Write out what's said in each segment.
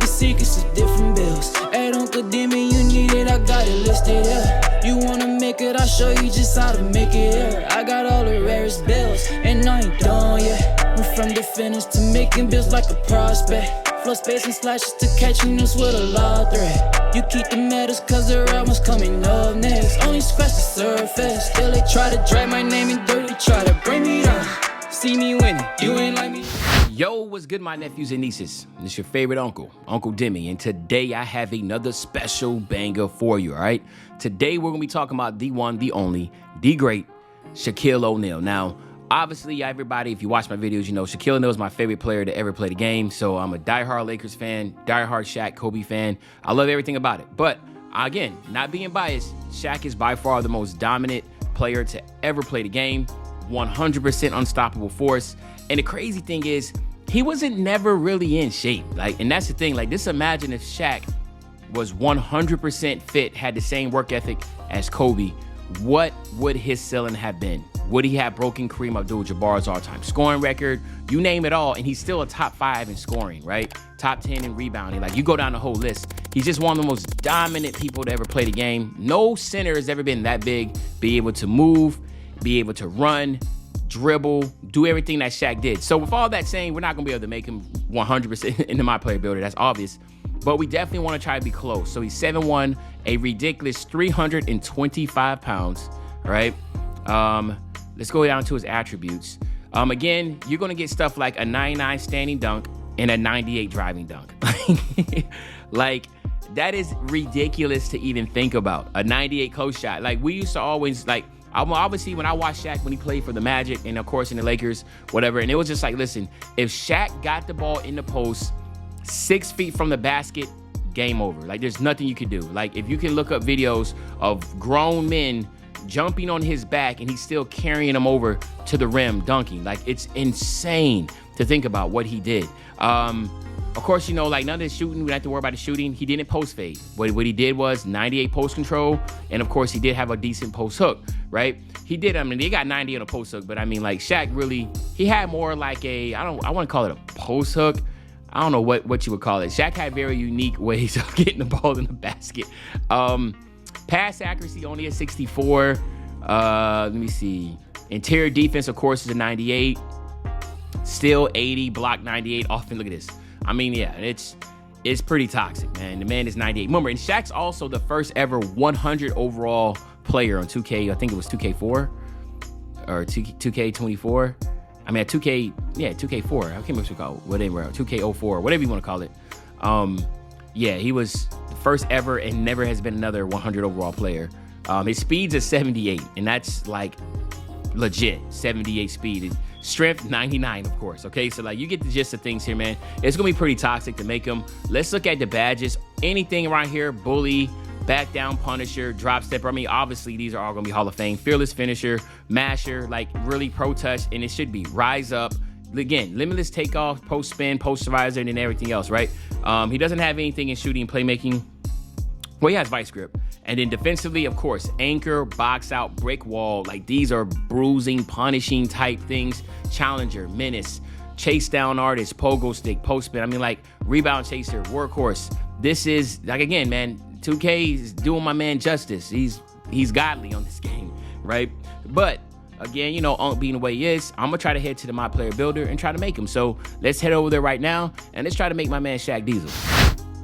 keeping secrets of different bills. At Uncle Demi, you need it, I got it listed here. You wanna make it, I'll show you just how to make it here. I got all the rarest bills, and I ain't done yet. Went from the finish to making bills like a prospect. Flow space and slashes to catching us with a law threat. You keep the medals cause the right one's coming up next. Only scratch the surface. Still they try to drag my name in dirt, they try to bring me down. See me winning, you ain't like me. Yo, what's good, my nephews and nieces? It's your favorite uncle, Uncle Demi, and today I have another special banger for you, all right? Today we're gonna be talking about the one, the only, the great Shaquille O'Neal. Now, obviously, everybody, if you watch my videos, you know Shaquille O'Neal is my favorite player to ever play the game. So I'm a diehard Lakers fan, diehard Shaq, Kobe fan. I love everything about it. But again, not being biased, Shaq is by far the most dominant player to ever play the game. 100% unstoppable force. And the crazy thing is, he wasn't never really in shape. And that's the thing. Just imagine if Shaq was 100% fit, had the same work ethic as Kobe. What would his ceiling have been? Would he have broken Kareem Abdul-Jabbar's all-time scoring record? You name it all, and he's still a top 5 in scoring, right? Top 10 in rebounding. You go down the whole list. He's just one of the most dominant people to ever play the game. No center has ever been that big, be able to move, be able to run, dribble, do everything that Shaq did. So with all that saying, we're not gonna be able to make him 100% into my player builder. That's obvious. But we definitely want to try to be close. So he's 7'1", a ridiculous 325 pounds, all right? Let's go down to his attributes. Again, you're going to get stuff like a 99 standing dunk and a 98 driving dunk. That is ridiculous to even think about. A 98 close shot. We used to always, obviously when I watched Shaq when he played for the Magic and of course in the Lakers, whatever, and it was just listen, if Shaq got the ball in the post 6 feet from the basket, game over. There's nothing you can do. If you can look up videos of grown men jumping on his back and he's still carrying him over to the rim, dunking. It's insane to think about what he did. Of course, none of the shooting, we don't have to worry about the shooting. He didn't post fade. What he did was 98 post control, and of course, he did have a decent post hook, right? He did, they got 90 on a post hook, but Shaq really, he had more I want to call it a post hook. I don't know what you would call it. Shaq had very unique ways of getting the ball in the basket. Pass accuracy only at 64. Let me see. Interior defense, of course, is a 98. Still 80, block 98. Often, look at this. Yeah, it's pretty toxic, man. The man is 98. Remember, and Shaq's also the first ever 100 overall player on 2K. I think it was 2K4 or 2K24. 2K, yeah, 2K4. I can't remember what you call it. Whatever, 2K04, whatever you want to call it. Yeah, he was the first ever and never has been another 100 overall player. His speed's at 78, and that's legit 78 speed. Strength 99, of course. Okay, so you get the gist of things here, man. It's gonna be pretty toxic to make him. Let's look at the badges. Anything around here, bully, back down punisher, drop stepper. Obviously these are all gonna be Hall of Fame. Fearless finisher, masher, really pro touch, and it should be rise up. Again, limitless takeoff, post spin, post riser, and then everything else, right? He doesn't have anything in shooting and playmaking. Well, he has vice grip. And then defensively, of course, anchor, box out, brick wall. These are bruising, punishing type things. Challenger, menace, chase down artist, pogo stick, post spin. Rebound chaser, workhorse. This is, again, man, 2K is doing my man justice. He's godly on this game, right? But again, being the way he is, I'm gonna try to head to the My Player Builder and try to make him. So let's head over there right now and let's try to make my man Shaq Diesel.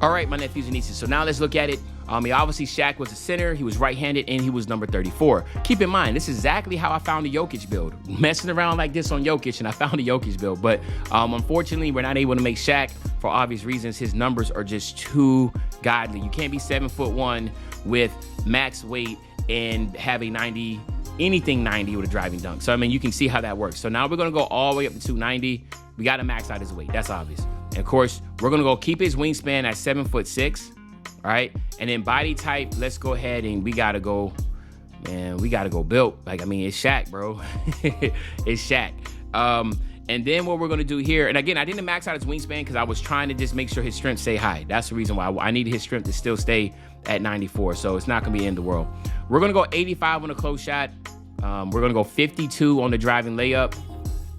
All right, my nephews and nieces. So now let's look at it. Obviously Shaq was a center, he was right-handed, and he was number 34. Keep in mind, this is exactly how I found the Jokic build. Messing around like this on Jokic, and I found the Jokic build. But unfortunately, we're not able to make Shaq for obvious reasons. His numbers are just too godly. You can't be 7'1" with max weight and have a 90, anything 90 with a driving dunk. So, you can see how that works. So now we're gonna go all the way up to 290. We gotta max out his weight, that's obvious. And of course, we're gonna go keep his wingspan at 7'6", all right? And then body type, let's go ahead and we gotta go built. It's Shaq, bro. It's Shaq. And then what we're gonna do here, and again, I didn't max out his wingspan because I was trying to just make sure his strength stay high. That's the reason why I needed his strength to still stay at 94, so it's not gonna be the end of the world. We're gonna go 85 on the close shot. We're gonna go 52 on the driving layup.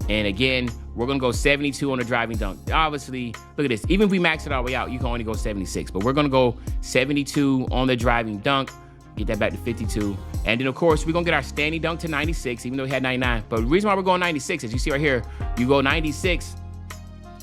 And again, we're going to go 72 on the driving dunk. Obviously, look at this. Even if we max it all the way out, you can only go 76. But we're going to go 72 on the driving dunk. Get that back to 52. And then, of course, we're going to get our standing dunk to 96, even though we had 99. But the reason why we're going 96, as you see right here, you go 96.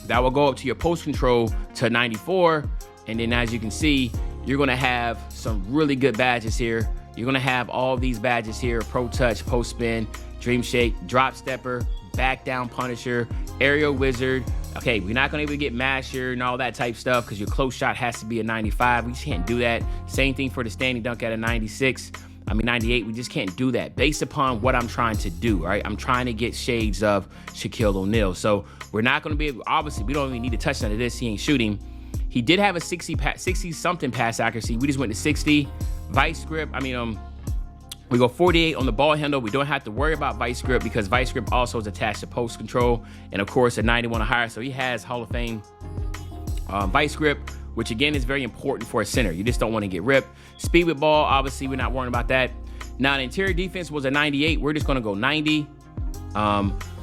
That will go up to your post control to 94. And then, as you can see, you're going to have some really good badges here. You're going to have all these badges here: Pro Touch, Post Spin, Dream Shake, Drop Stepper, Back Down Punisher, Aerial Wizard. Okay, we're not going to be able to get Masher and all that type stuff because your close shot has to be a 95. We just can't do that. Same thing for the standing dunk at a 98. We just can't do that based upon what I'm trying to do, right? I'm trying to get shades of Shaquille O'Neal. So we're not going to be able, obviously, we don't even need to touch none of this. He ain't shooting. He did have a 60-something pass accuracy. We just went to 60. Vice grip, we go 48 on the ball handle. We don't have to worry about vice grip because vice grip also is attached to post control. And of course, a 91 or higher. So he has Hall of Fame vice grip, which again is very important for a center. You just don't want to get ripped. Speed with ball, obviously, we're not worrying about that. Now, the interior defense was a 98. We're just going to go 90.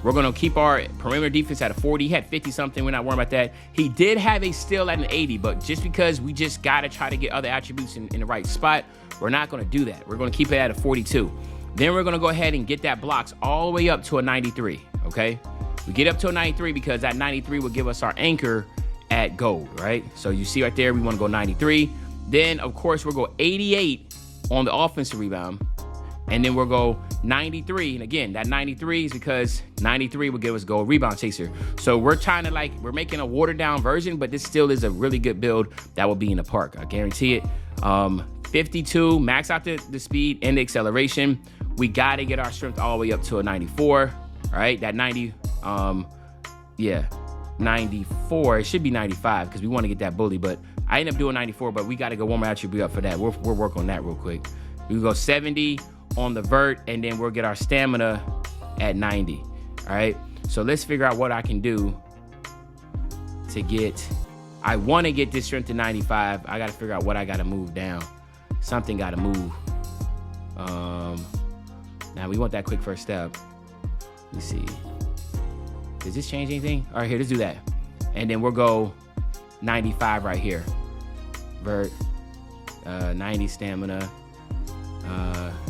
We're going to keep our perimeter defense at a 40. He had 50-something. We're not worrying about that. He did have a steal at an 80, but just because we just got to try to get other attributes in the right spot, we're not going to do that. We're going to keep it at a 42. Then we're going to go ahead and get that blocks all the way up to a 93, okay? We get up to a 93 because that 93 will give us our anchor at gold, right? So you see right there, we want to go 93. Then, of course, we'll go 88 on the offensive rebound. And then we'll go 93. And again, that 93 is because 93 will give us gold rebound chaser. So we're trying to we're making a watered down version, but this still is a really good build that will be in the park. I guarantee it. 52, max out the speed and the acceleration. We got to get our strength all the way up to a 94. All right, that 90, 94. It should be 95 because we want to get that bully, but I end up doing 94, but we got to go one more attribute up for that. We'll work on that real quick. We go 70 on the vert, and then we'll get our stamina at 90. All right, so let's figure out what I can do to get. I want to get this strength to 95. I got to figure out what I got to move down. Something got to move. Now we want that quick first step. Let me see. Does this change anything? All right, here, let's do that. And then we'll go 95 right here. Vert, 90 stamina.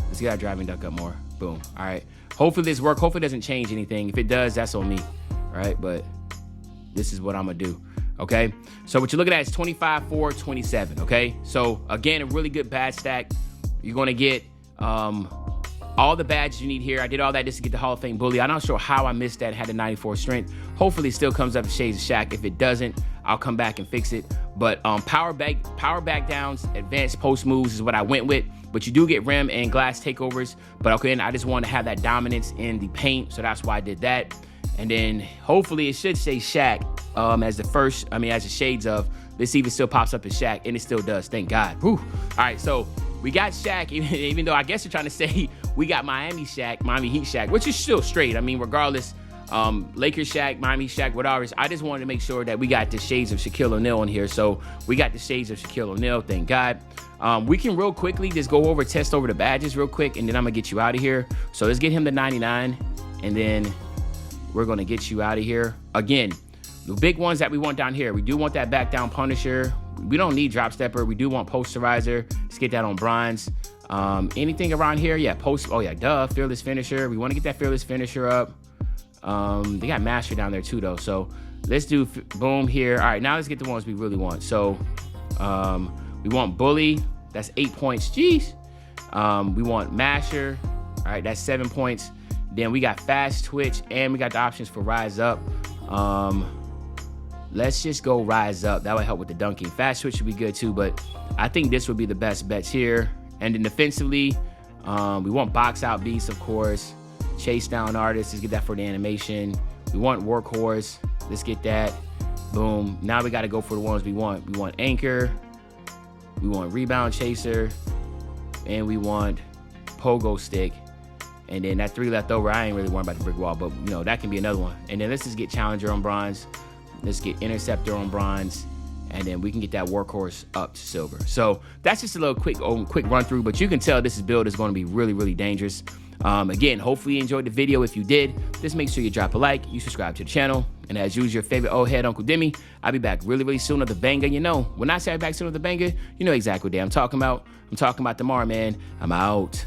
Let's get our driving dunk up more. Boom. All right. Hopefully this works. Hopefully it doesn't change anything. If it does, that's on me. All right. But this is what I'm going to do. Okay. So what you're looking at is 25, 4, 27. Okay. So again, a really good badge stack. You're going to get all the badges you need here. I did all that just to get the Hall of Fame bully. I'm not sure how I missed that. Had a 94 strength. Hopefully it still comes up to shades of Shaq. If it doesn't, I'll come back and fix it. But power back downs, advanced post moves is what I went with. But you do get rim and glass takeovers. But okay, and I just wanted to have that dominance in the paint, so that's why I did that. And then hopefully it should say Shaq as the first. as the shades of. Let's see if it still pops up as Shaq, and it still does. Thank God. Whew. All right, so we got Shaq, even though I guess you're trying to say we got Miami Heat Shaq, which is still straight. Regardless, Lakers Shaq, Miami Shaq, whatever. I just wanted to make sure that we got the shades of Shaquille O'Neal in here. So we got the shades of Shaquille O'Neal, thank God. We can real quickly just test over the badges real quick, and then I'm going to get you out of here. So let's get him to 99, and then we're going to get you out of here. Again, the big ones that we want down here, we do want that back down Punisher. We don't need drop stepper. We do want posterizer. Let's get that on bronze. Anything around here? Yeah, fearless finisher. We want to get that fearless finisher up. They got master down there too, though. So let's do boom here. All right, now let's get the ones we really want. So we want bully. That's 8 points. Jeez. We want masher. All right, that's 7 points. Then we got fast twitch, and we got the options for rise up. Let's just go rise up. That would help with the dunking. Fast switch should be good too, but I think this would be the best bets here. And then defensively, we want box out beast, of course. Chase down artist. Let's get that for the animation. We want workhorse. Let's get that. Boom. Now we got to go for the ones we want. We want anchor. We want rebound chaser. And we want pogo stick. And then that 3 left over, I ain't really worried about the brick wall, but that can be another one. And then let's just get challenger on bronze. Let's get interceptor on bronze, and then we can get that workhorse up to silver. So that's just a little quick run through, but you can tell this build is going to be really, really dangerous. Again, hopefully you enjoyed the video. If you did, just make sure you drop a like, you subscribe to the channel, and as usual, your favorite old head, Uncle Demi. I'll be back really, really soon with the banger. You know, when I say I'll be back soon with the banger, you know exactly what day I'm talking about. I'm talking about tomorrow, man. I'm out.